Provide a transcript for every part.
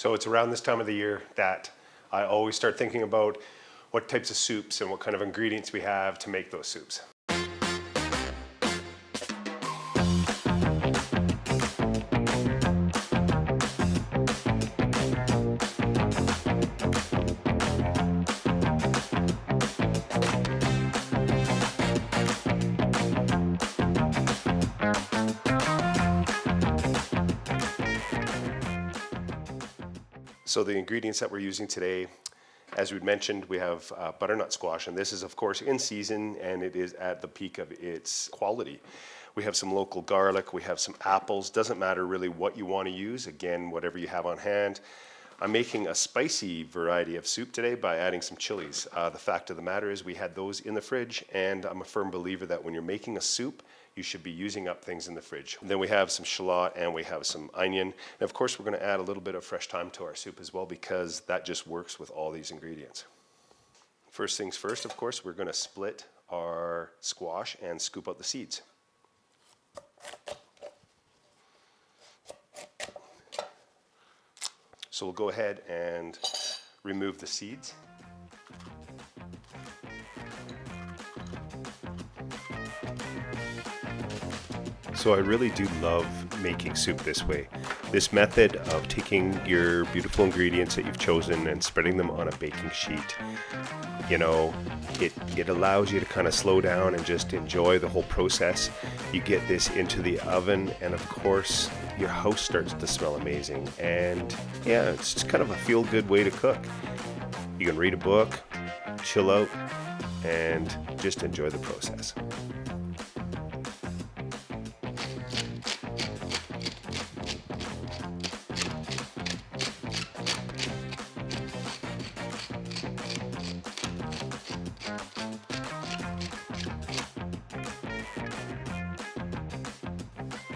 So it's around this time of the year that I always start thinking about what types of soups and what kind of ingredients we have to make those soups. So the ingredients that we're using today, as we'd mentioned, we have butternut squash, and this is of course in season and it is at the peak of its quality. We have some local garlic, we have some apples, doesn't matter really what you want to use, again, whatever you have on hand. I'm making a spicy variety of soup today by adding some chilies. The fact of the matter is we had those in the fridge, and I'm a firm believer that when you're making a soup, you should be using up things in the fridge. And then we have some shallot and we have some onion. And of course, we're going to add a little bit of fresh thyme to our soup as well, because that just works with all these ingredients. First things first, of course, we're going to split our squash and scoop out the seeds. So we'll go ahead and remove the seeds. So I really do love making soup this way. This method of taking your beautiful ingredients that you've chosen and spreading them on a baking sheet, you know, it allows you to kind of slow down and just enjoy the whole process. You get this into the oven and of course your house starts to smell amazing. And yeah, it's just kind of a feel-good way to cook. You can read a book, chill out, and just enjoy the process.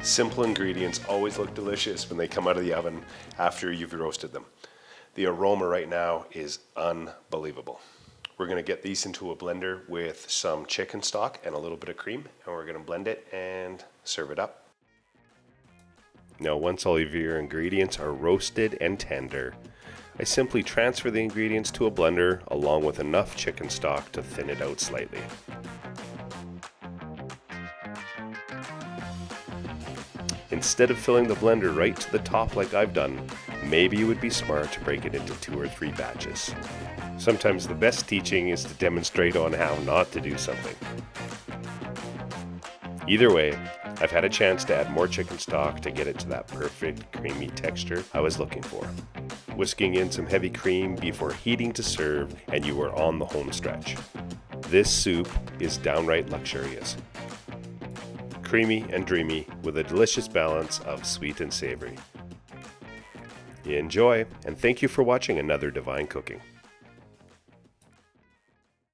Simple ingredients always look delicious when they come out of the oven after you've roasted them. The aroma right now is unbelievable. We're going to get these into a blender with some chicken stock and a little bit of cream, and we're going to blend it and serve it up. Now, once all of your ingredients are roasted and tender, I simply transfer the ingredients to a blender along with enough chicken stock to thin it out slightly. Instead of filling the blender right to the top like I've done, maybe it would be smart to break it into 2 or 3 batches. Sometimes the best teaching is to demonstrate on how not to do something. Either way, I've had a chance to add more chicken stock to get it to that perfect creamy texture I was looking for. Whisking in some heavy cream before heating to serve, and you are on the home stretch. This soup is downright luxurious. Creamy and dreamy with a delicious balance of sweet and savory. Enjoy, and thank you for watching another Divine Cooking.